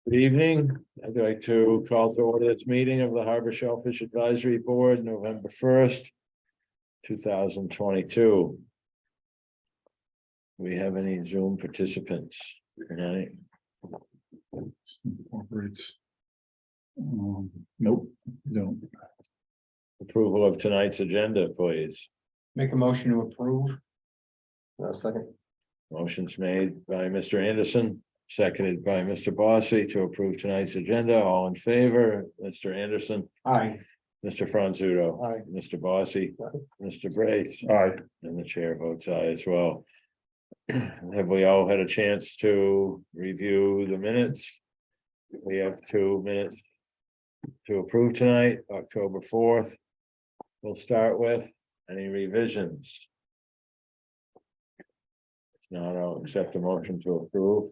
Good evening. I'd like to call to order this meeting of the Harbor Shellfish Advisory Board, November 1st, 2022. We have any Zoom participants tonight? Operates. Nope, don't. Approval of tonight's agenda, please. Make a motion to approve. Second. Motion's made by Mr. Anderson, seconded by Mr. Bossy to approve tonight's agenda. All in favor, Mr. Anderson, Aye. Mr. Franzuto. Aye. Mr. Bossy, Mr. Brace. Aye. And the chair votes aye as well. Have we all had a chance to review the minutes? We have 2 minutes to approve tonight, October 4th. We'll start with any revisions. If not, I'll accept a motion to approve.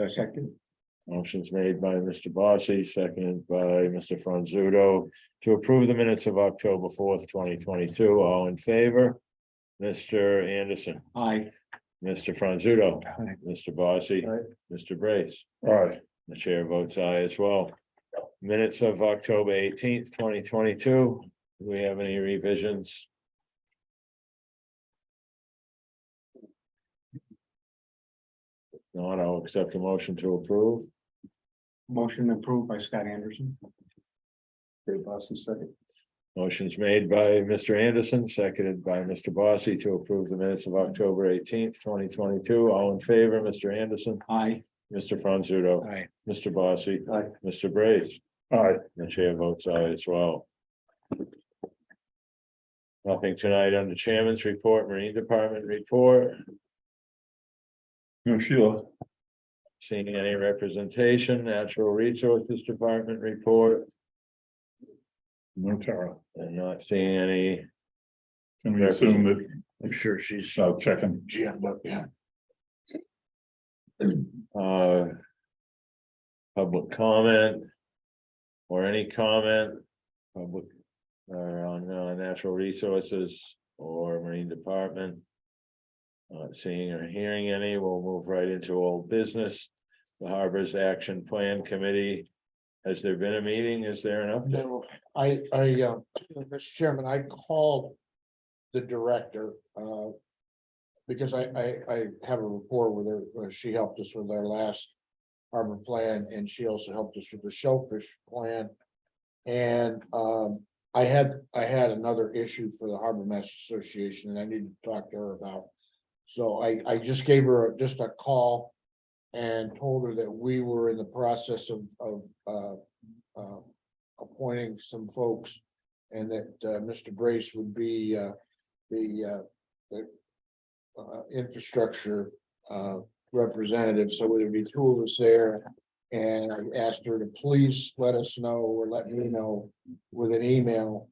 Second. Motion's made by Mr. Bossy, seconded by Mr. Franzuto to approve the minutes of October 4th, 2022. All in favor? Mr. Anderson, Aye. Mr. Franzuto, Aye. Mr. Bossy, Aye. Mr. Brace. Aye. The chair votes aye as well. Minutes of October 18th, 2022. Do we have any revisions? If not, I'll accept a motion to approve. Motion approved by Scott Anderson. Dave Bossy, second. Motion's made by Mr. Anderson, seconded by Mr. Bossy to approve the minutes of October 18th, 2022. All in favor, Mr. Anderson, Aye. Mr. Franzuto. Aye. Mr. Bossy. Aye. Mr. Brace. Aye. The chair votes aye as well. Nothing tonight on the chairman's report, Marine Department report. No, Sheila. Seeing any representation, Natural Resources Department report, No, Tara. and not seeing any. Can we assume that I'm sure she's checking? yeah. Public comment. Or any comment. Public. On natural resources or Marine Department. Not seeing or hearing any, we'll move right into old business. The Harbor's Action Plan Committee. Has there been a meeting? Is there an update? No, Mr. Chairman, I called the director, because I have a rapport with her, where she helped us with our last harbor plan, and she also helped us with the Shellfish plan. And, I had another issue for the Harbor Master Association, and I needed to talk to her about. So I just gave her just a call and told her that we were in the process of appointing some folks, and that Mr. Brace would be the infrastructure representative. So there'd be 2 of us there. And I asked her to please let us know, or let me know with an email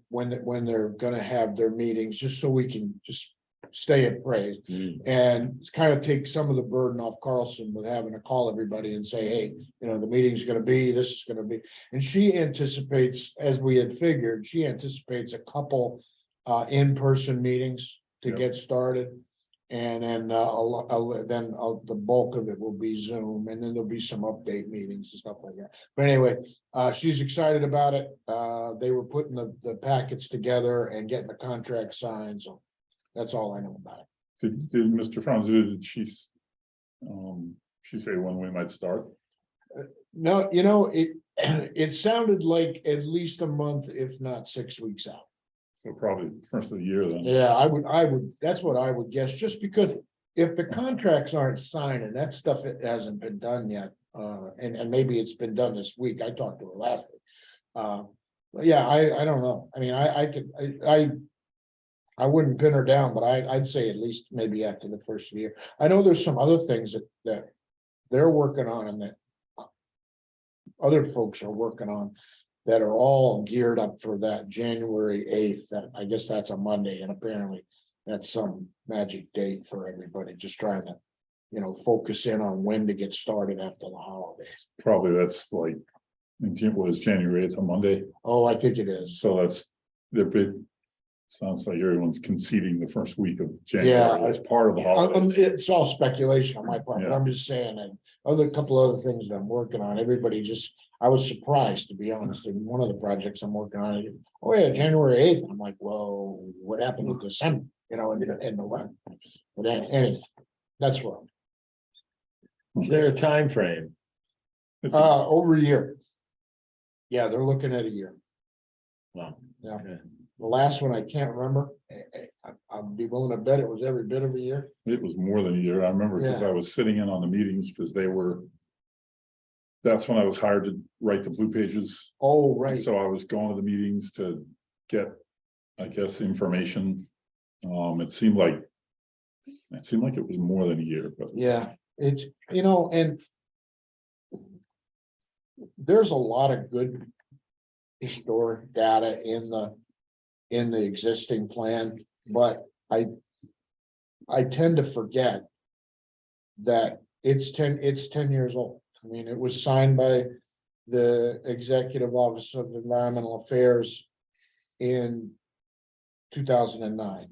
when they're gonna have their meetings, just so we can just stay appraised. And kind of take some of the burden off Carlson with having to call everybody and say, hey, the meeting's gonna be, this is gonna be. And she anticipates, as we had figured, she anticipates a couple in-person meetings to Yep. get started. And then the bulk of it will be Zoom, and then there'll be some update meetings and stuff like that. But anyway, she's excited about it. They were putting the packets together and getting the contract signed, so that's all I know about it. Did Mr. Franzu, did she say when we might start? No, it sounded like at least a month, if not 6 weeks out. So probably first of the year then. Yeah, I would, that's what I would guess, just because if the contracts aren't signed and that stuff it hasn't been done yet, and maybe it's been done this week, I talked to her last week. But yeah, I don't know, I mean, I wouldn't pin her down, but I'd say at least maybe after the first year. I know there's some other things that they're working on, and that other folks are working on, that are all geared up for that January 8th. That I guess that's a Monday, and apparently that's some magic date for everybody, just trying to, focus in on when to get started after the holidays. Probably that's like, was January 8th on Monday, Oh, I think it is. so that's their big. Sounds like everyone's conceding the first week of Yeah, January as part of the holidays. It's all speculation on my part, but Yeah. I'm just saying, and other couple other things that I'm working on, everybody just, I was surprised, to be honest, in one of the projects I'm working on. Oh yeah, January 8th, I'm like, whoa, what happened in December, in November? But anyway, that's wrong. Is there a time frame? It's Over a year. Yeah, they're looking at a year. Wow. Yeah. Okay. The last one, I can't remember. I'd be willing to bet it was every bit of a year. It was more than a year. I remember because Yeah. I was sitting in on the meetings because that's when I was hired to write the blue pages. Oh, And right. so I was going to the meetings to get, I guess, information. It seemed like it was more than a year, but Yeah, it's, and there's a lot of good historic data in the existing plan, but I tend to forget that it's 10 years old. I mean, it was signed by the Executive Office of Environmental Affairs in 2009.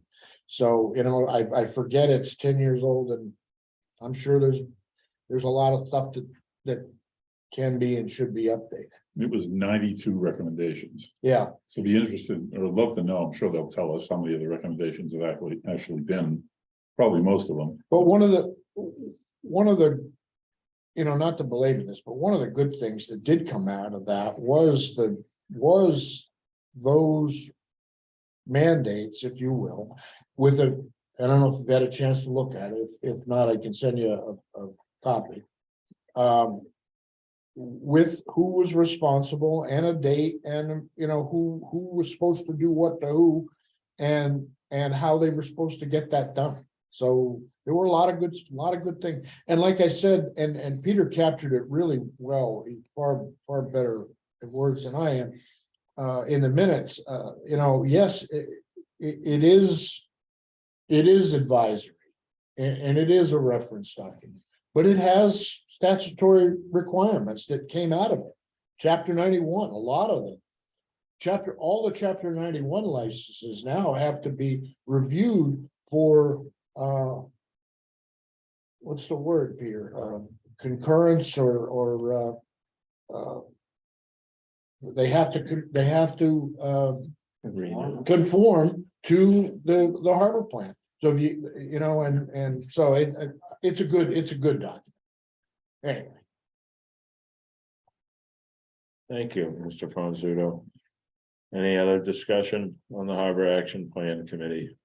So, I forget it's 10 years old, and I'm sure there's a lot of stuff that can be and should be updated. it was 92 recommendations. Yeah, So be interested, or love to know, I'm sure they'll tell us how many of the recommendations have actually been, probably most of them. but one of the, not to belabor this, but one of the good things that did come out of that was those mandates, if you will, with I don't know if you've had a chance to look at it. If not, I can send you a copy. With who was responsible and a date, and who was supposed to do what to who, and how they were supposed to get that done. So there were a lot of good things. And like I said, and Peter captured it really well, he's far better at words than I am. In the minutes, yes, it is advisory, and it is a reference document, but it has statutory requirements that came out of it. Chapter 91, a lot of them. All the chapter 91 licenses now have to be reviewed for, what's the word, Peter? Concurrence or they have to Agreement. conform to the harbor plan. So if and so it's a good document. Anyway, Thank you, Mr. Fonzuto. Any other discussion on the Harbor Action Plan Committee?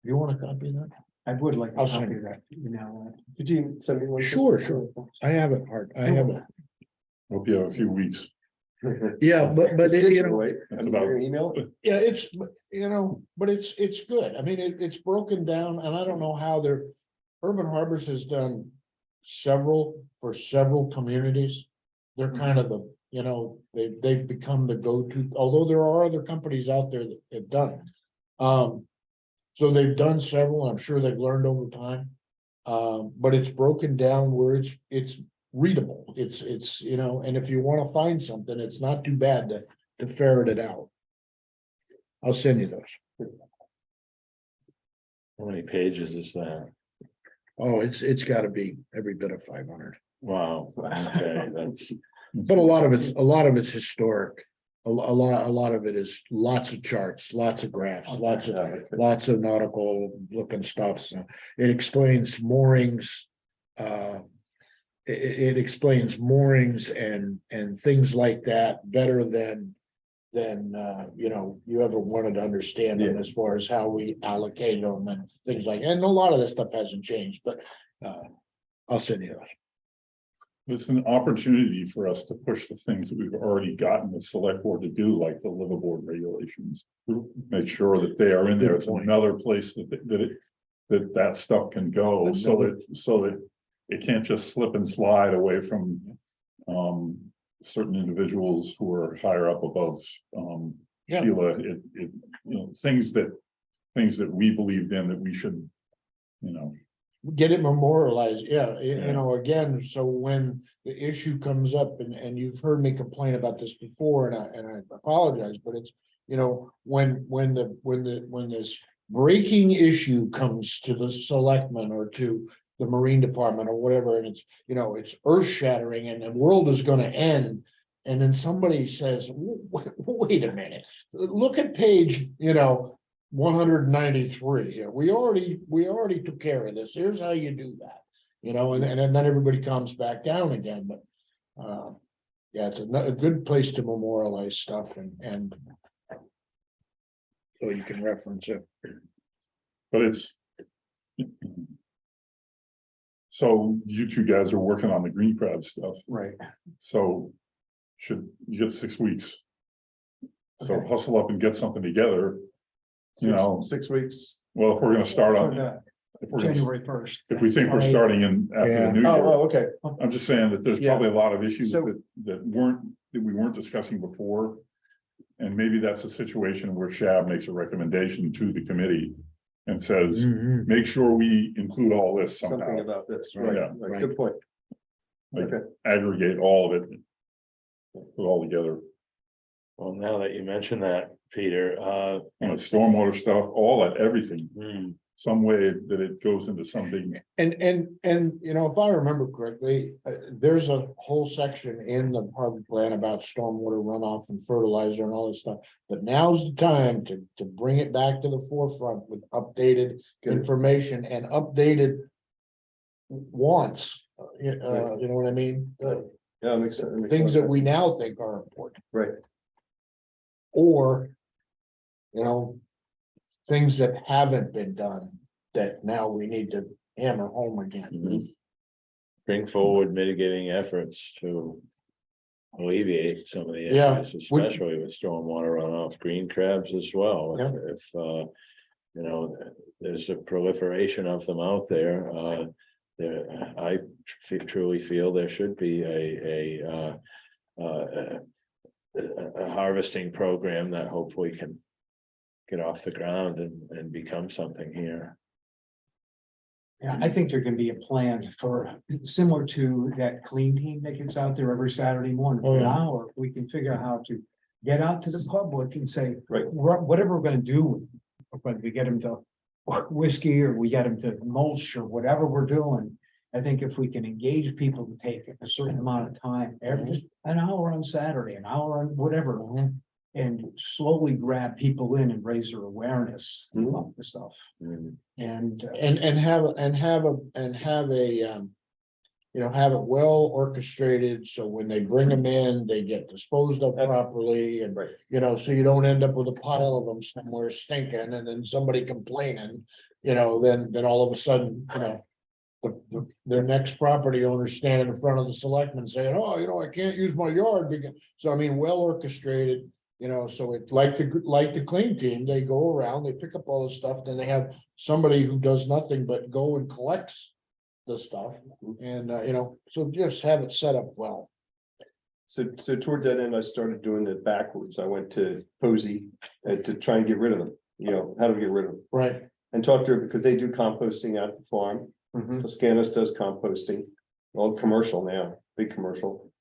you want a copy of that? I would like. I'll to send copy you that. Could you send me one? Sure. I have it, Art. I have it. Hope you have a few weeks. Yeah, but That's about, Email? yeah, it's, but it's good. I mean, it's broken down, and I don't know how Urban Harbors has done for several communities. They're kind of they've become the go-to, although there are other companies out there that have done it. So they've done several, I'm sure they've learned over time. But it's broken down where it's readable. It's and if you want to find something, it's not too bad to ferret it out. I'll send you those. How many pages is that? Oh, it's gotta be every bit of 500, Wow, okay, that's, but a lot of it's historic. A lot of it is lots of charts, lots of graphs, lots of nautical looking stuff. So it explains moorings. It explains moorings and things like that better than you ever wanted to understand them, as far as how we allocate them and things like, and a lot of this stuff hasn't changed, but I'll send you those. it's an opportunity for us to push the things that we've already gotten the select board to do, like the liveaboard regulations. Make sure that they are in there. It's another place that stuff can go, so that it can't just slip and slide away from certain individuals who are higher up above Yeah. Sheila. Things that we believed in that we should, Get it memorialized, yeah, Yeah. again, so when the issue comes up, and you've heard me complain about this before, and I apologize, but you know, when this breaking issue comes to the selectmen or to the Marine Department or whatever, and it's, you know, it's earth shattering and the world is gonna end. And then somebody says, wait a minute, look at page, you know, 193. We already took care of this. Here's how you do that. You know, and then everybody comes back down again, but yeah, it's a good place to memorialize stuff and so you can reference it. But it's. So you two guys are working on the green crab stuff, Right. so you get 6 weeks. So Okay. hustle up and get something together, you know, 6 weeks. well, if we're gonna start on. If we're gonna, January 1st. if we think we're starting in after Yeah. the new year, Okay. I'm just saying that there's Yeah. probably a lot of issues So- that we weren't discussing before. And maybe that's a situation where Shab makes a recommendation to the committee and says, make sure we include all this Something somehow, about this, Right, right, right. good point. Like- Okay. aggregate all of it. Put it all together, Well, now that you mention that, Peter, you know, stormwater stuff, all that, everything, hmm, some way that it goes into something. And, you know, if I remember correctly, there's a whole section in the Harvard plan about stormwater runoff and fertilizer and all this stuff. But now's the time to bring it back to the forefront with updated information and updated wants. You know what I mean? Yeah, makes sense. Things that we now think are important. Right. Or, you know, things that haven't been done that now we need to hammer home again. mhm. Bring forward mitigating efforts to alleviate some of the Yeah, issues, especially with stormwater runoff, green crabs as well. Yeah. If you know, there's a proliferation of them out there, I truly feel there should be a harvesting program that hopefully can get off the ground and become something here. Yeah, I think there can be a plan for, similar to that clean team that gets out there every Saturday morning for an hour. We can figure out how to get out to the public and say, Right. whatever we're gonna do, whether we get them to whiskey or we get them to mulch or whatever we're doing. I think if we can engage people to take a certain amount of time, just an hour on Saturday, an hour on whatever. And slowly grab people in and raise their awareness about the stuff. Mm. And Have a you know, have it well orchestrated, so when they bring them in, they get disposed of properly and, Right. you know, so you don't end up with a pile of them somewhere stinking and then somebody complaining, you know, then all of a sudden, you know, their next property owner standing in front of the selectmen saying, oh, you know, I can't use my yard because, so I mean, well orchestrated. You know, so it like the clean team, they go around, they pick up all the stuff, then they have somebody who does nothing but go and collects the stuff. And you know, so just have it set up well. So towards that end, I started doing that backwards. I went to Posey to try and get rid of them, you know, how do we get rid of them? Right. And talk to her because they do composting at the farm. Mhm. Toscanos does composting, all commercial now, big commercial.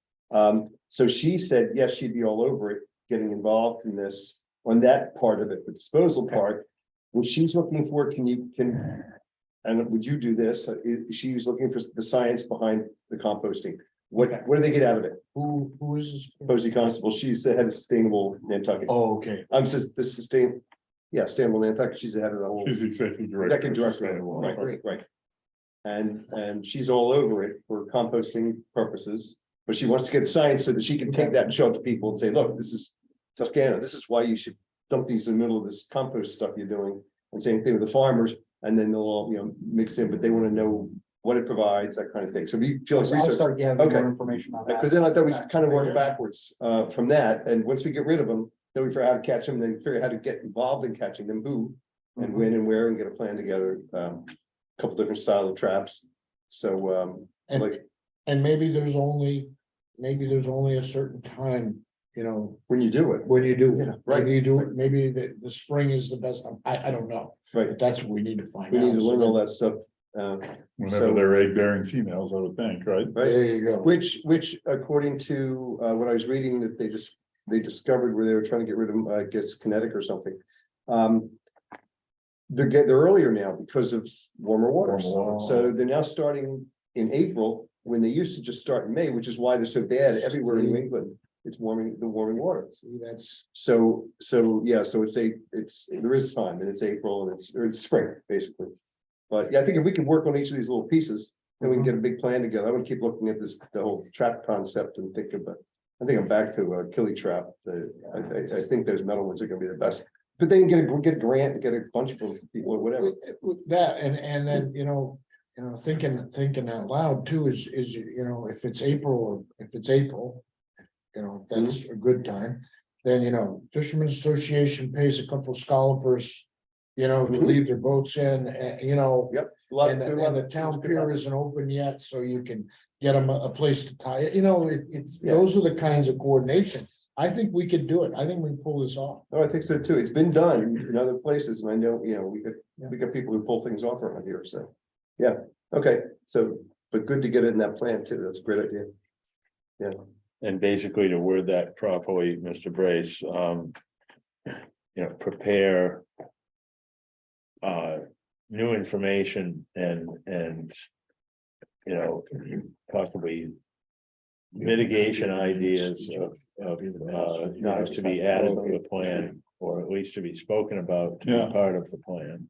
So she said, yes, she'd be all over it, getting involved in this, on that part of it, the disposal part. What she's looking for, and would you do this? She was looking for the science behind the composting. What do they get out of it? Who is this? Posey Constable, she's the head of Sustainable Nantucket. Oh, okay. I'm just the Sustainable Nantucket, she's the head of the whole. She's the executive director. Executive of director, Sustainable. right. And she's all over it for composting purposes, but she wants to get science so that she can take that and show it to people and say, look, this is Toscana, this is why you should dump these in the middle of this compost stuff you're doing. And same thing with the farmers, and then they'll all, you know, mix in, but they want to know what it provides, that kind of thing. So we feel like I'll research, start gathering Okay. more information on that. because then I thought we kind of work backwards from that, and once we get rid of them, then we figure out how to catch them, then figure out how to get involved in catching them, who and when and where, and get a plan together. Couple different style of traps. So And like and maybe there's only a certain time, you know, when you do it, when you do Yeah, it. right. Maybe you do it, maybe the spring is the best time. I don't know. right? But that's what we need to find We out. need to So learn all then- that stuff. Whenever So- they're egg bearing females, I would think, right? Right, There you go. which according to what I was reading, that they just they discovered where they were trying to get rid of, I guess, kinetic or something. They're earlier now because of warmer waters. Warmer water. So they're now starting in April, when they used to just start in May, which is why they're so bad everywhere in New England. It's warming water. See, that's, So yeah, so there is time, and it's April, and it's spring, basically. But yeah, I think if we could work on each of these little pieces, then we can get a big plan together. I would keep looking at the whole trap concept and think about. I think I'm back to killie trap. I think those metal ones are gonna be the best. But they can get a grant and get a bunch of them for people or whatever. with that, and then, thinking out loud too is, if it's April, that's a good time. Then, Fishermen's Association pays a couple of scalpers, to Mhm. leave their boats in, and, Yep. and the town pier isn't open yet, so you can get them a place to tie it, it's, Yeah. those are the kinds of coordination. I think we could do it. I think we can pull this off. Oh, I think so too. It's been done in other places, and I know, we got people who pull things off around here, so. Yeah, okay, so, but good to get it in that plan too. That's a great idea. And basically to word that properly, Mr. Brace, prepare. New information and. Possibly. Mitigation ideas of to be added to the plan, or at least to be spoken about to Yeah. be part of the plan.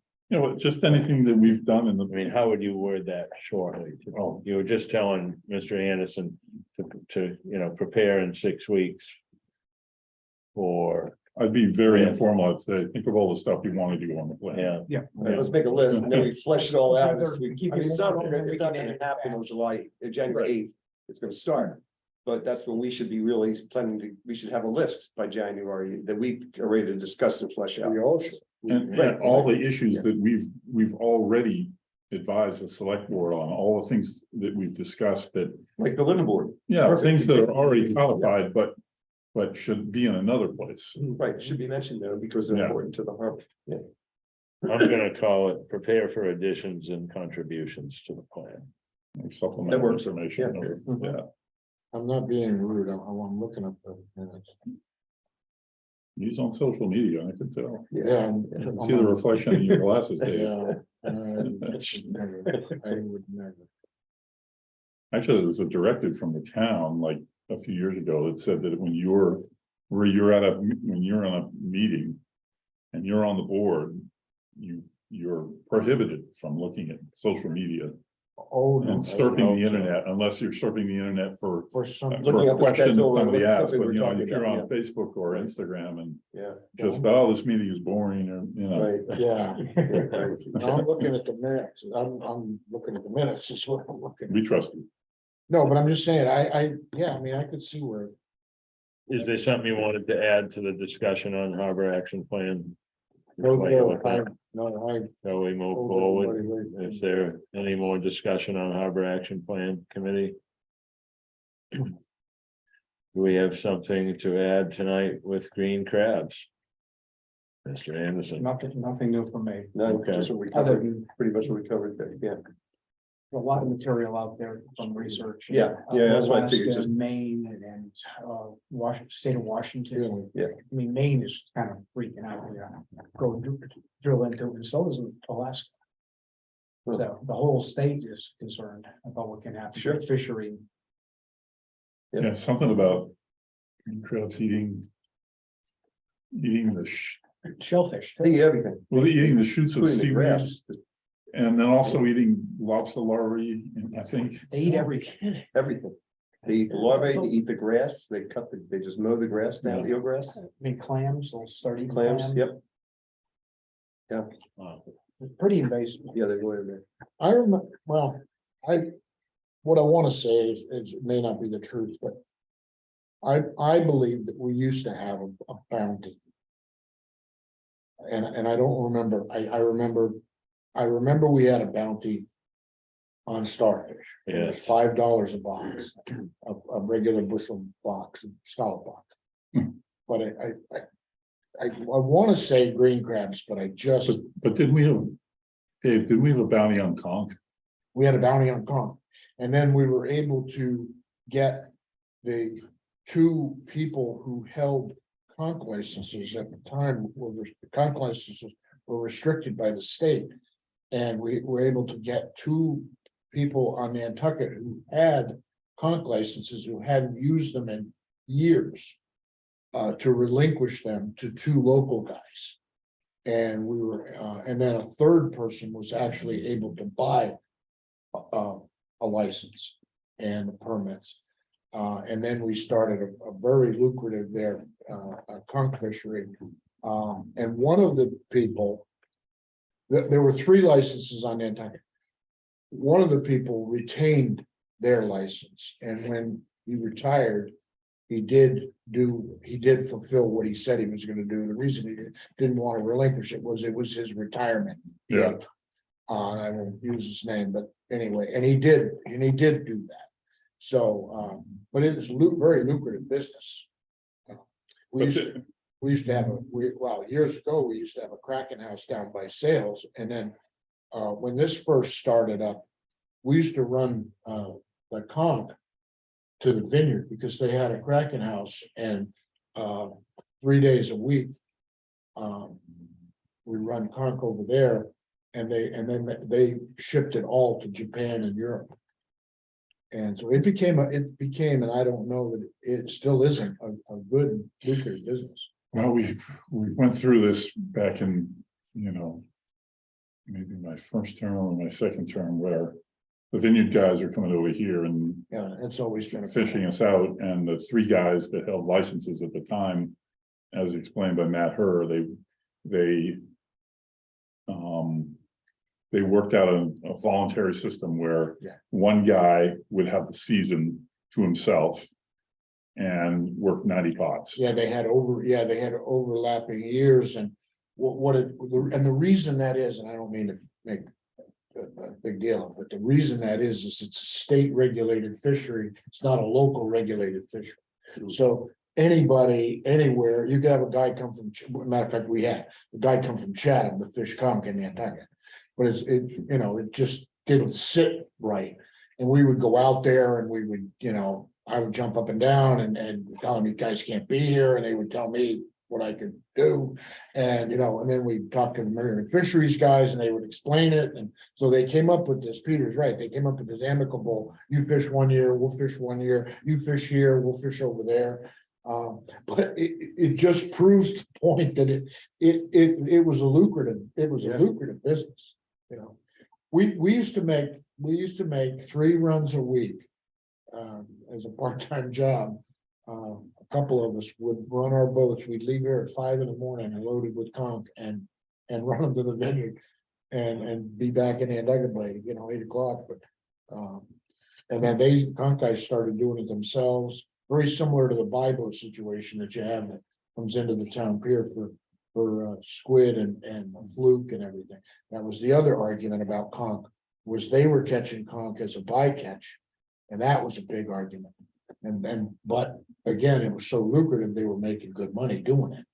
Just anything that we've done in the. I mean, how would you word that shortly? Oh. You were just telling Mr. Anderson to prepare in 6 weeks. For, I'd be very Yeah. informal. I'd say, think of all the stuff you want to do on the plan. yeah, All right, let's make a list, and then we flesh it all out this week. Keep I mean, it it's not, moving, it's not we can gonna edit happen back. on January 8th, it's gonna start. But that's when we should be really we should have a list by January that we are ready to discuss and flesh out. We also. And all the issues that we've already advised the select board on, all the things that we've discussed that, Like the living board, yeah, Perfect. things that are already codified, but should be in another place. right, should be mentioned though, because they're Yeah. important to the harbor. Yeah, I'm gonna call it prepare for additions and contributions to the plan. Like supplemental That works. information. Yeah. Yeah, I'm not being rude. I'm looking up the minutes. he's on social media, I can tell. Yeah. I can see the reflection in your glasses, Dave. Yeah. I would never. Actually, there was a directive from the town like a few years ago that said that when you're on a meeting and you're on the board, you're prohibited from looking at social media Oh, no. and surfing the so. internet unless you're surfing the internet for For some. Looking a at the question that schedule or somebody something asked, but we're talking if you're about, on Facebook or Instagram and yeah, just, oh, this meeting is boring, or, right. Yeah. Right. No, I'm looking at the minutes. I'm looking at the minutes is what I'm looking we at. trust you. No, but I'm just saying, I could see where. Is there something you wanted to add to the discussion on harbor action plan? No, Like, Shall we move forward? I. Is there any more discussion on harbor action plan committee? Do we have something to add tonight with green crabs? Mr. Anderson, Nothing new for me. No, Okay. that's what we Other covered, than pretty much what we covered there, yeah. a lot of material out there from research. Yeah, yeah, that's what I figured, Alaska, just- Maine and Washington, state of Washington. Yeah. I mean, Maine is kind of freaking out here. Go drill into it, and so is Alaska. Hmm. So the whole state is concerned about what can happen Sure. with fishery. Yeah. Yeah, something about crabs eating the Shellfish. They eat everything, eating the shoots of including the seaweed, grass, and then also eating lobster larvae, and I think. They eat everything. everything. They eat the larvae, they eat the grass, they just mow the grass down, Yeah. eelgrass, I mean, clams, they'll start eating clams, clams. yep, It's pretty invasive. yeah, they go in there. I remember, well, what I want to say is it may not be the truth, but. I believe that we used to have a bounty. And I don't remember, I remember we had a bounty. On starfish. It was yes, $5 a box, a regular bushel box, scallop box. Hmm. But I want to say green crabs, but I just, But did we have, Dave, did we have a bounty on conch? we had a bounty on conch. And then we were able to get the two people who held conch licenses at the time, conch licenses were restricted by the state. And we were able to get two people on Nantucket who had conch licenses, who hadn't used them in years. To relinquish them to two local guys. And we were, and then a third person was actually able to buy a license and the permits. And then we started a very lucrative there, a conch fishery. And one of the people, there were three licenses on Nantucket. One of the people retained their license, and when he retired, he did fulfill what he said he was gonna do. The reason he didn't want to relinquish it was his retirement. Yeah. And I won't use his name, but anyway, and he did do that. So, but it was very lucrative business. We used to have years ago, we used to have a Kraken house down by Sales, and then when this first started up, we used to run the conch to the vineyard because they had a Kraken house, and 3 days a week. We run conch over there, and then they shipped it all to Japan and Europe. And so it became, and I don't know that it still isn't a good lucrative business. Well, we went through this back in, maybe my first term or my second term, where the vineyard guys are coming over here and Yeah, it's always been fishing us out, and the three guys that held licenses at the time, as explained by Matt Herr, they worked out a voluntary system where one guy would have the season to himself and work 90 pots. Yeah, they had overlapping years, and and the reason that is, and I don't mean to make a big deal of it, but the reason that is it's a state regulated fishery. It's not a local regulated fishery. So anybody, anywhere, you could have a guy come from, matter of fact, we had a guy come from Chatham to fish conch in Nantucket. But it just didn't sit right. And we would go out there and we would, I would jump up and down and tell them, you guys can't be here, and they would tell me what I could do. And, and then we talked to the marine fisheries guys, and they would explain it. And so they came up with this, Peter's right, they came up with this amicable, you fish 1 year, we'll fish 1 year, you fish here, we'll fish over there. But it just proves the point that it was a lucrative business. We used to make 3 runs a week as a part-time job. A couple of us would run our boats. We'd leave here at 5 a.m. and loaded with conch and run them to the vineyard and be back in Nantucket by 8 o'clock. But and then conch guys started doing it themselves, very similar to the buy-boat situation that you have that comes into the town pier for squid and fluke and everything. That was the other argument about conch, was they were catching conch as a bycatch, and that was a big argument. But again, it was so lucrative, they were making good money doing it.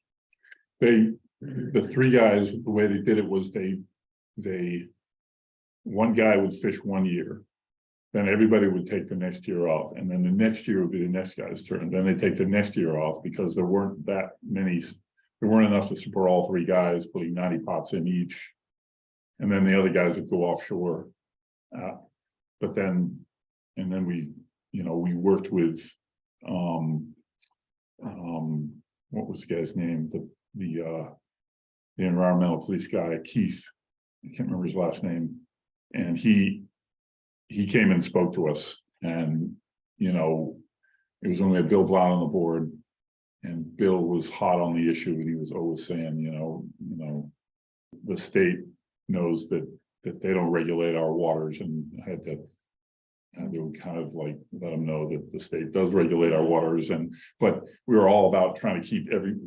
The 3 guys, the way they did it was one guy would fish 1 year, then everybody would take the next year off, and then the next year would be the next guy's turn. Then they take the next year off because there weren't enough to support all 3 guys, putting 90 pots in each. And then the other guys would go offshore. But then we worked with, what was the guy's name? The environmental police guy, Keith. I can't remember his last name. And he came and spoke to us, and, it was only a Bill Blount on the board. And Bill was hot on the issue, and he was always saying, the state knows that they don't regulate our waters, and they would kind of like let them know that the state does regulate our waters. But we were all about trying to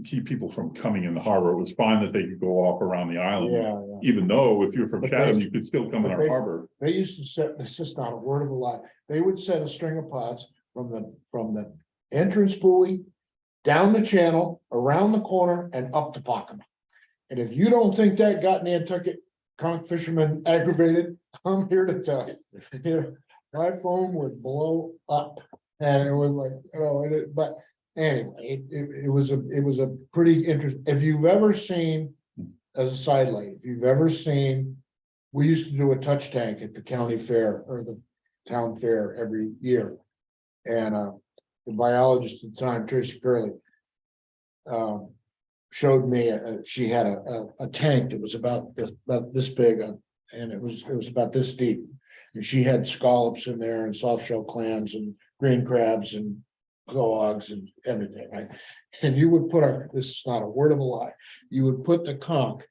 keep people from coming in the harbor. It was fine that they could go off around the island, even though if you're from Chatham, you could still come in our harbor. They used to set, it's just not a word of a lie. They would set a string of pots from the entrance buoy down the channel, around the corner, and up to Pockama. And if you don't think that got Nantucket conch fishermen aggravated, I'm here to tell you. My phone would blow up, and it was like, but Anyway, it was a pretty interesting, if you've ever seen, as a sidelight, if you've ever seen. We used to do a touch tank at the county fair or the town fair every year. And the biologist at the time, Tracy Curley. Showed me, she had a tank that was about this big, and it was about this deep. And she had scallops in there and soft shell clams and green crabs and cohogs and everything, right? And you would put this is not a word of a lie, you would put the conch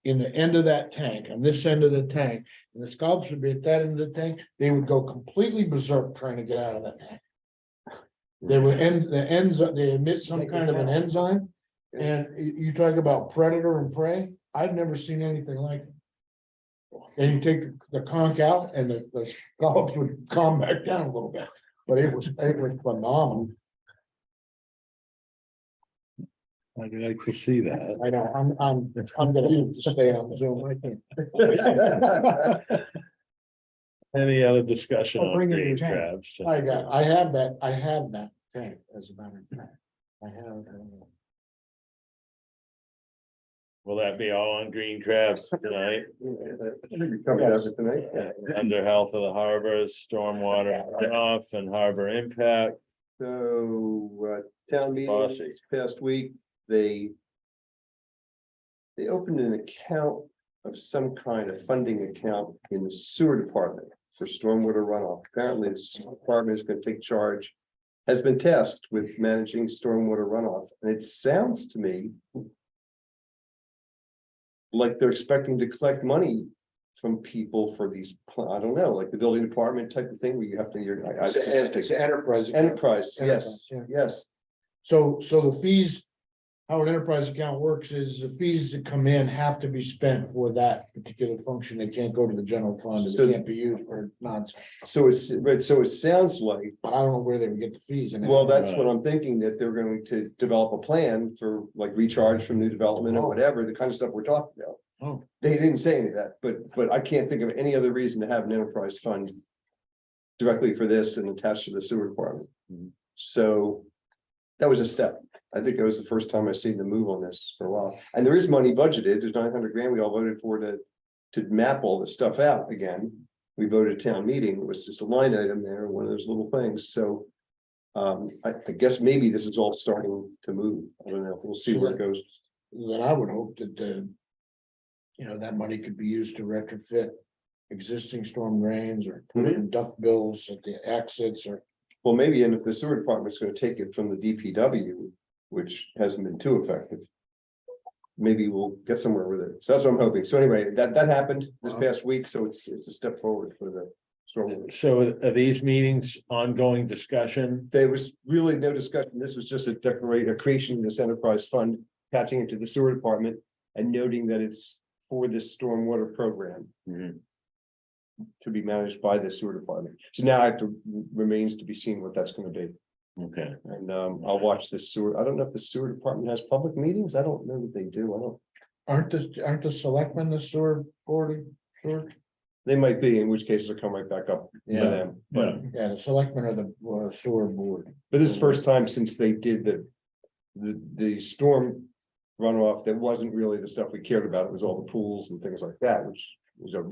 in the end of that tank, on this end of the tank, and the scallops would be at that end of the tank, they would go completely berserk trying to get out of that tank. They would they emit some kind of an enzyme, and you talk about predator and prey, I've never seen anything like it. And you take the conch out and the scallops would calm back down a little bit, but it was phenomenal. I'd like to see that. I know, I'm gonna have to stay on Zoom, I can't. Any other discussion Well, on bring in green your tank. crabs? I have that tank, as a matter of fact. I have. Will that be all on green crabs tonight? We covered everything tonight. Under health of the harbors, stormwater runoff and harbor impact. So, town meeting Bossy. this past week, they opened an account of some kind of funding account in the sewer department for stormwater runoff. Apparently, the sewer department is gonna take charge, has been tasked with managing stormwater runoff, and it sounds to me like they're expecting to collect money from people for these, I don't know, like the building department type of thing where you have to, It's an enterprise. enterprise, yes, Enterprise, yeah. yes. So the fees, how an enterprise account works is the fees that come in have to be spent for that particular function. They can't go to the general fund. So- It can't be used for nonsense. So it's, right, so it sounds like, But I don't know where they would get the fees. And well, that's what I'm thinking, that they're going to develop a plan for like recharge from new development or whatever, the kind of stuff we're talking about. Oh. They didn't say any of that, but I can't think of any other reason to have an enterprise fund directly for this and attached to the sewer department. Mhm. So that was a step. I think it was the first time I've seen them move on this for a while. And there is money budgeted. There's 900 grand we all voted for to map all this stuff out again. We voted at town meeting. It was just a line item there, one of those little things. So I guess maybe this is all starting to move. I don't know. We'll see where it goes. Then I would hope that that money could be used to retrofit existing storm drains or put in duct bills at the exits or. Well, maybe, and if the sewer department's gonna take it from the DPW, which hasn't been too effective. Maybe we'll get somewhere with it. So that's what I'm hoping. So anyway, that happened this past week, so it's a step forward for the stormwater. So are these meetings ongoing discussion? There was really no discussion. This was just a creation of this enterprise fund, attaching it to the sewer department and noting that it's for this stormwater program Mhm. to be managed by the sewer department. So now remains to be seen what that's gonna be. Okay, And I'll watch this sewer. I don't know if the sewer department has public meetings. I don't know that they do. I don't. Aren't the selectmen the sewer board? Sewer? They might be, in which case it'll come right back up for Yeah. them. But Yeah, the selectmen are the sewer board. this is the first time since they did the storm runoff that wasn't really the stuff we cared about. It was all the pools and things like that, which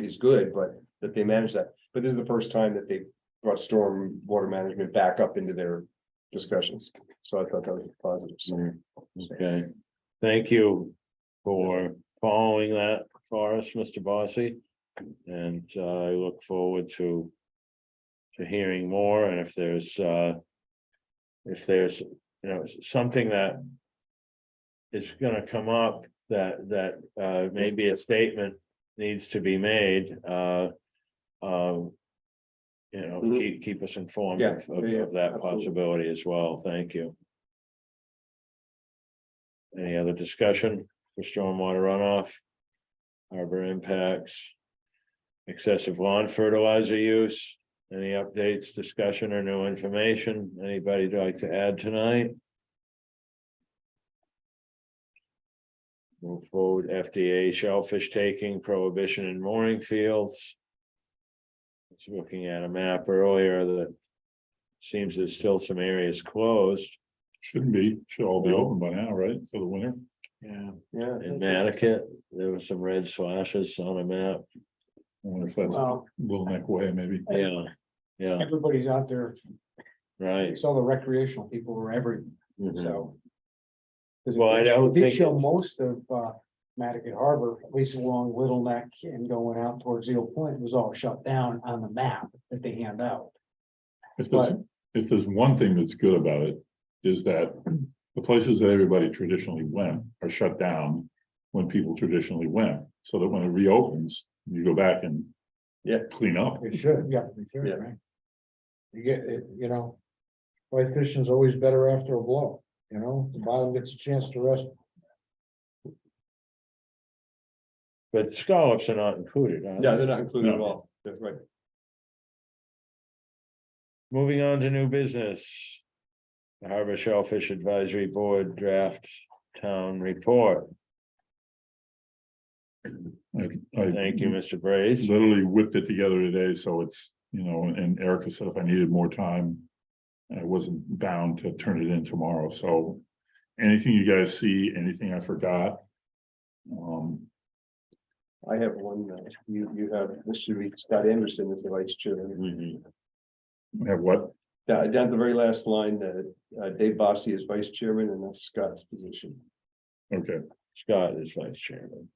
is good, but that they managed that. But this is the first time that they brought storm water management back up into their discussions. So I thought that was positive. So okay. Thank you for following that for us, Mr. Bossy. And I look forward to hearing more, and if there's something that is gonna come up that maybe a statement needs to be made, Mhm. keep us informed Yeah, of yeah, that absolutely. possibility as well. Thank you. Any other discussion for stormwater runoff? Harbor impacts? Excessive lawn fertilizer use? Any updates, discussion, or new information? Anybody like to add tonight? Move forward, FDA shellfish taking prohibition in mooring fields. I was looking at a map earlier that seems there's still some areas closed. Shouldn't be, should all be open by now, right, for the winter? Yeah. Yeah. In Mattocket, there were some red slashes on a map. I wonder if that's Well, Little Neck Way, maybe. Yeah, yeah, everybody's out there, right. it's all the recreational people are everywhere, Mhm. so. 'Cause Well, I don't it did think show it's- most of Mattocket Harbor, at least along Little Neck and going out towards Eel Point, was all shut down on the map that they hand out. If there's one thing that's good about it, is that the places that everybody traditionally went are shut down when people traditionally went, so that when it reopens, you go back and Yeah. clean up. It should, yeah, it should, Yeah. right? You get it, you know. Fly fishing is always better after a blow, you know, the bottom gets a chance to rest. But scallops are not included. are they? Yeah, they're not included at No. all. Yeah, right. Moving on to new business. The Harbor Shellfish Advisory Board draft town report. I Thank you, Mr. Braze. literally whipped it together today, so it's, and Erica said if I needed more time, I wasn't bound to turn it in tomorrow, so anything you guys see, anything I forgot? I have one, you have, this should be Scott Anderson as the vice chairman. Mhm. Have what? Down at the very last line, Dave Bossy is vice chairman, and that's Scott's position. Okay, Scott is vice chairman.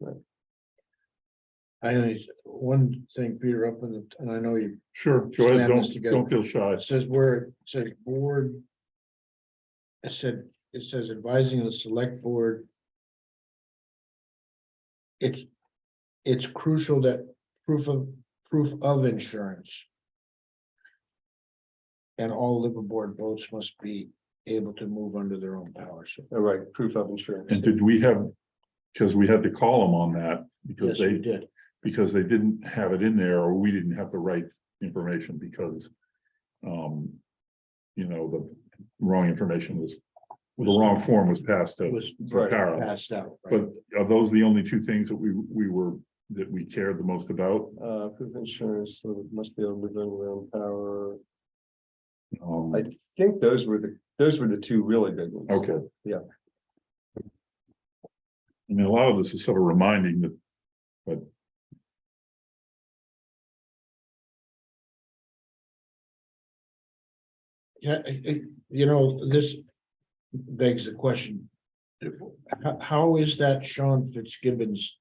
I only, one thing, Peter, up in the, and I know you, sure, go ahead, Slam this together. don't feel shy. it says where, it says board. It says advising the select board. It's crucial that proof of insurance. And all liverboard boats must be able to move under their own power, so. All right, proof of insurance. And did we have, because we had to call them on that, because Yes, we they, did. because they didn't have it in there, or we didn't have the right information, because. The wrong information was, the wrong form was passed to. Was for right, Carol. passed out, right? But are those the only two things that we cared the most about? Proof of insurance, so it must be able to live under their own power. Um, I think those were the two really big ones. okay. Yeah. I mean, a lot of this is sort of reminding that, but. Yeah, this begs the question. How is that Sean Fitzgibbons?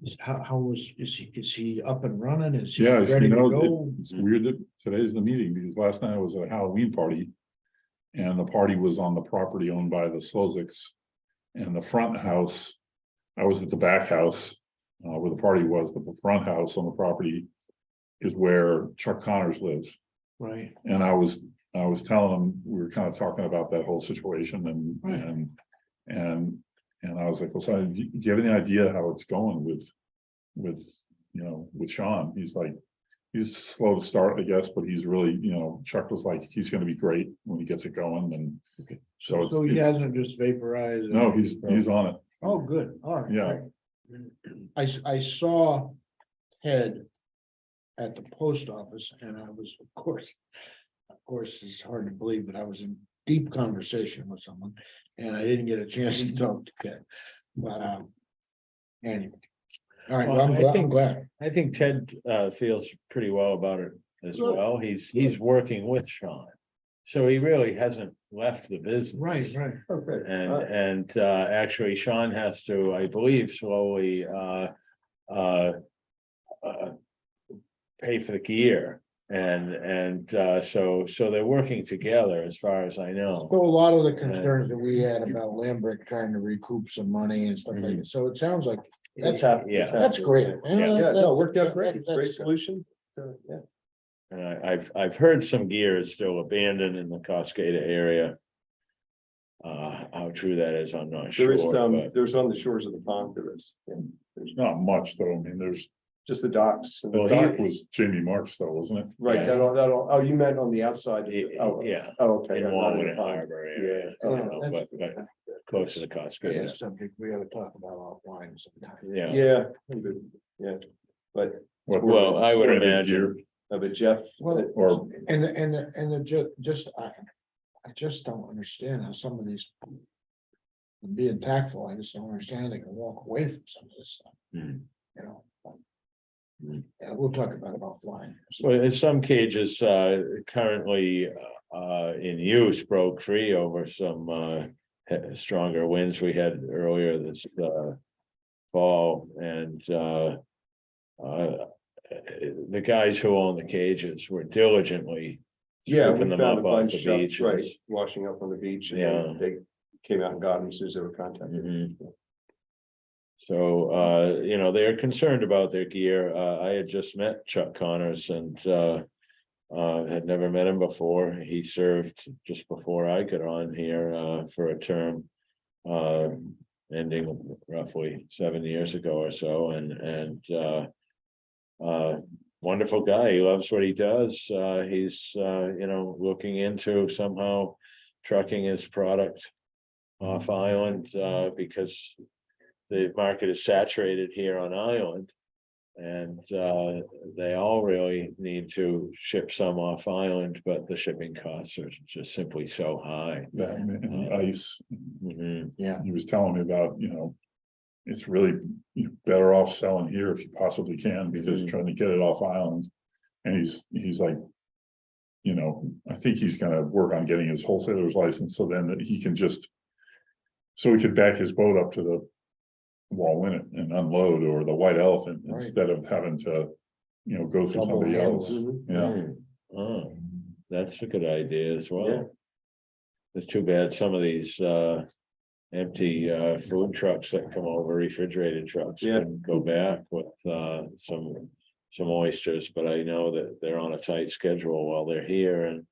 Is he up and running? Is he Yeah, ready to go? it's weird that today's the meeting, because last night was a Halloween party. And the party was on the property owned by the Sloziks. And the front house, I was at the back house, where the party was, but the front house on the property is where Chuck Connors lives. Right. And I was telling him, we were kind of talking about that whole situation Right. and I was like, well, so do you have any idea how it's going with Sean? He's like, he's slow to start, I guess, but he's really, Chuck was like, he's gonna be great when he gets it going, and Okay. so So he hasn't just vaporized. no, he's on it. Oh, good, all right. Yeah. I saw Ted at the post office, and I was, of course, it's hard to believe, but I was in deep conversation with someone, and I didn't get a chance to talk to Ted. But anyway. All right, well, I'm glad. I think Ted feels pretty well about it as Good. well. He's working with Sean. So he really hasn't left the business. Right. Okay. And actually Sean has to, I believe, slowly pay for the gear. And so they're working together as far as I know. So a lot of the concerns that we had about Lambrick trying to recoup some money and stuff like that, so it sounds like That's happening. yeah. that's great. Yeah, no, it worked out great. That's Great good. solution. Yeah. And I've heard some gear is still abandoned in the Cascada area. How true that is, I'm not There sure, is but there's on the shores of the pond, there is. Yeah. There's There's not much though, I mean, there's, just the docks. and the the Well, dock was Jamie Marks though, wasn't it? Right, yeah. that'll, you meant on the outside. Oh, yeah, Oh, okay. in not Walnut the pond. Harbor area, Yeah, you okay. know, but close to the That's Cascada, a subject we gotta talk about offline sometime. yeah. Yeah, I'm good. Yeah, but. Well, I would Or the imagine, gear, But Jeff. Well, Or and the just I just don't understand how some of these. Being tactful, I just don't understand they can walk away from some of this stuff, Hmm. you know. Hmm. Yeah, we'll talk about it offline. Well, in some cages, currently, in use broke free over some, stronger winds we had earlier this, fall and, the guys who own the cages were diligently Yeah, we scooping them found a up off bunch the of, beach. right, washing up on the beach, and Yeah. then they came out and got them as soon as they were contacted. Mhm. So, they're concerned about their gear. I had just met Chuck Connors and, had never met him before. He served just before I got on here, for a term. Ending roughly 7 years ago or so, and wonderful guy. He loves what he does. He's, looking into somehow trucking his product off island, because the market is saturated here on island. And they all really need to ship some off island, but the shipping costs are just simply so high. That and the ice, Mhm. Yeah, he was telling me about, it's really, better off selling here if you possibly can, because Mhm. trying to get it off island. And he's like, I think he's gonna work on getting his wholesaler's license, so then that he can just. So he could back his boat up to the Walwinnet and unload, or the White Elephant, Right. instead of having to, go through Double somebody handle else. it. Yeah, Mm. Oh, that's a good idea as well. Yeah. It's too bad some of these empty food trucks that come over, refrigerated trucks, Yeah. couldn't go back with some oysters, but I know that they're on a tight schedule while they're here and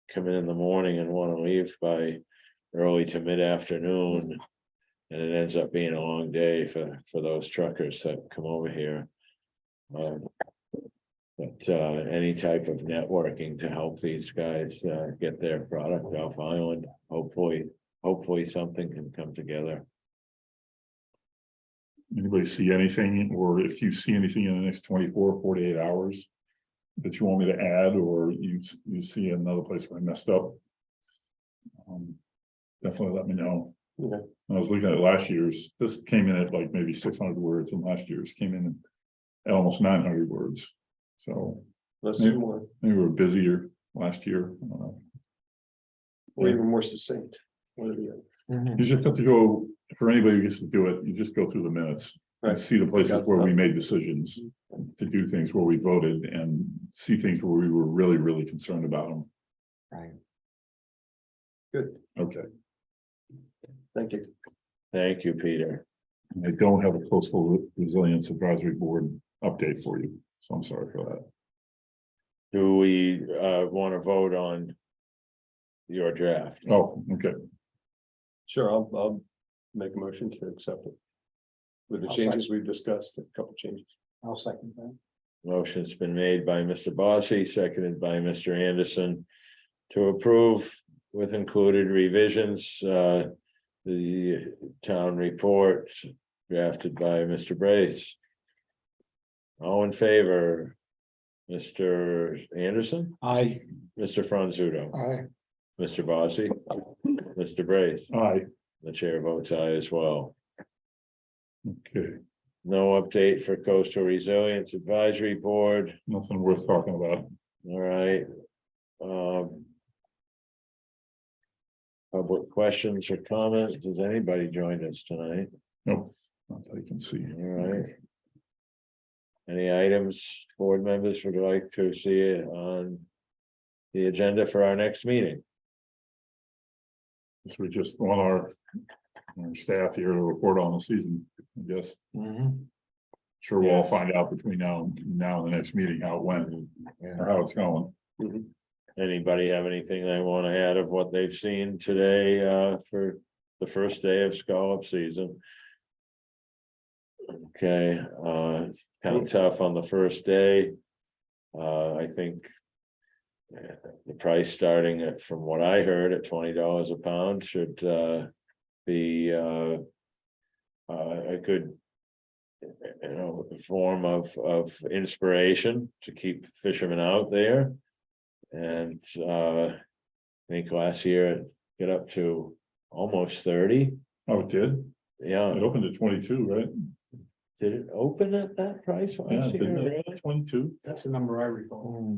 come in the morning and want to leave by early to mid-afternoon. And it ends up being a long day for those truckers that come over here. But any type of networking to help these guys get their product off island, hopefully something can come together. anybody see anything, or if you see anything in the next 24, 48 hours. That you want me to add, or you see another place where I messed up. Definitely let me know. Okay. I was looking at last year's, this came in at like maybe 600 words, and last year's came in at almost 900 words. So Let's Maybe. do more, maybe we were busier last year. or even more succinct. One or the other. You just have to go, for anybody who gets to do it, you just go through the minutes. And Right. see the places Got where we stuff. made decisions to do things where we voted, and see things where we were really, really concerned about them. right. Good, Okay, thank you. Thank you, Peter. and I don't have a coastal resilience advisory board update for you, so I'm sorry for that. Do we want to vote on your draft? Oh, okay, Sure, I'll make a motion to accept it. With the I'll changes we've discussed, a couple changes. I'll second that. Motion's been made by Mr. Bossy, seconded by Mr. Anderson. To approve with included revisions, the town report drafted by Mr. Brace. All in favor? Mr. Anderson, I, Mr. Franzuto, Aye. Mr. Bossy, Mr. Brace, aye, the chair votes aye as well. okay, No update for Coastal Resilience Advisory Board. nothing worth talking about. All right. Public questions or comments? Has anybody joined us tonight? Nope, not that I can see. All right. Any items board members would like to see on the agenda for our next meeting? So we just want our staff here to report on the season, I guess. Sure, we'll all Yes. find out between now and the next meeting how it went, or how it's going. Anybody have anything they want to add of what they've seen today for the first day of scallop season? Okay, it's kind of tough on the first day. I think the price starting at, from what I heard, at $20 a pound should be a good form of inspiration to keep fishermen out there. And I think last year it got up to almost 30. Oh, it did? Yeah, It opened at 22, right? did it open at that price Yeah, last it year? did. Really? 22. That's the number I recall.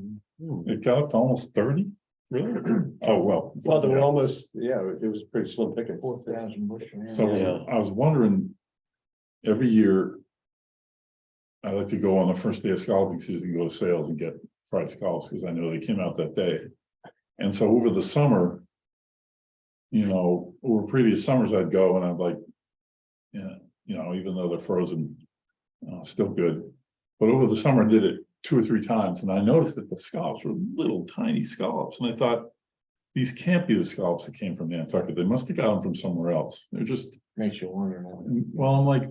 It got up to almost 30? Really? Oh, well. Well, they were Yeah. almost, yeah, it was pretty slim picking. 4,000 bushel. So Yeah. I was wondering, every year. I like to go on the first day of scalloping season, go to sales and get fried scallops, because I know they came out that day. And so over the summer. Over previous summers, I'd go and I'd like. Yeah, even though they're frozen, still good. But over the summer, I did it 2 or 3 times, and I noticed that the scallops were little tiny scallops, and I thought. These can't be the scallops that came from Nantucket. They must have got them from somewhere else. They're just, Makes you wonder. well, I'm like.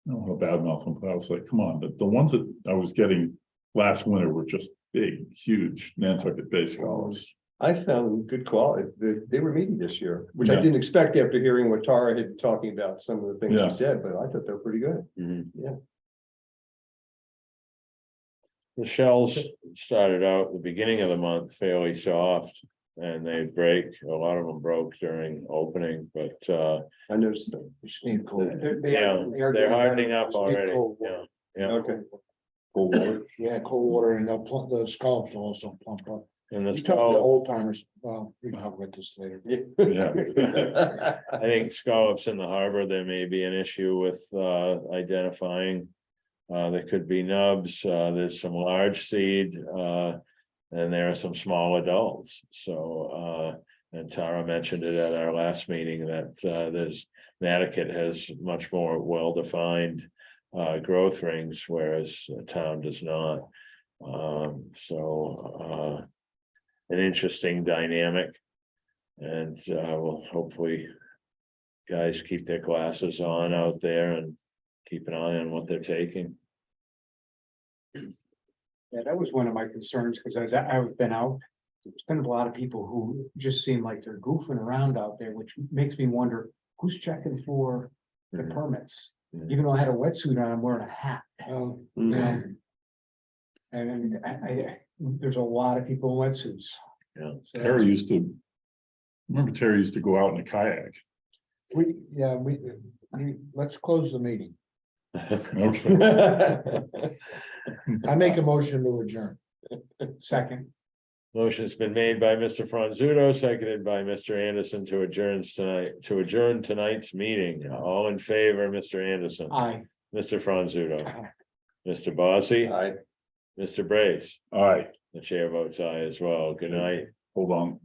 I don't want to badmouth them, but I was like, come on, the ones that I was getting last winter were just big, huge Nantucket Bay scallops. I found good quality. They were meaty this year, which I Yeah. didn't expect after hearing what Tara had been talking about, some of the things Yeah. she said, but I thought they were pretty good. Mhm. Yeah. The shells started out the beginning of the month fairly soft. And they break, a lot of them broke during opening, but I noticed that. You just need cold. yeah, they're hardening up already. cold Yeah, water. yeah. Okay. Cold water. Yeah, cold water and the scallops will also plump up. And the You talk to scallop, old timers, well, we can talk about this later. Yeah. I think scallops in the harbor, there may be an issue with identifying. There could be nubs, there's some large seed, and there are some small adults, so, and Tara mentioned it at our last meeting that Connecticut has much more well-defined growth rings, whereas a town does not. An interesting dynamic. And we'll hopefully guys keep their glasses on out there and keep an eye on what they're taking. Yeah, that was one of my concerns, because I've been out. There's been a lot of people who just seem like they're goofing around out there, which makes me wonder who's checking for the Mhm. permits. Mhm. Even though I had a wetsuit on, I'm wearing a hat. Um, Mhm. And there's a lot of people in wetsuits. Yeah. So Terry used to. Remember Terry used to go out in a kayak. let's close the meeting. Okay. I make a motion to adjourn. Second, Motion's been made by Mr. Franzuto, seconded by Mr. Anderson to adjourn tonight's meeting. All in favor, Mr. Anderson, aye. Mr. Franzuto, Mr. Bossy, I Mr. Brace. All right, The chair votes aye as well. Good night. hold on.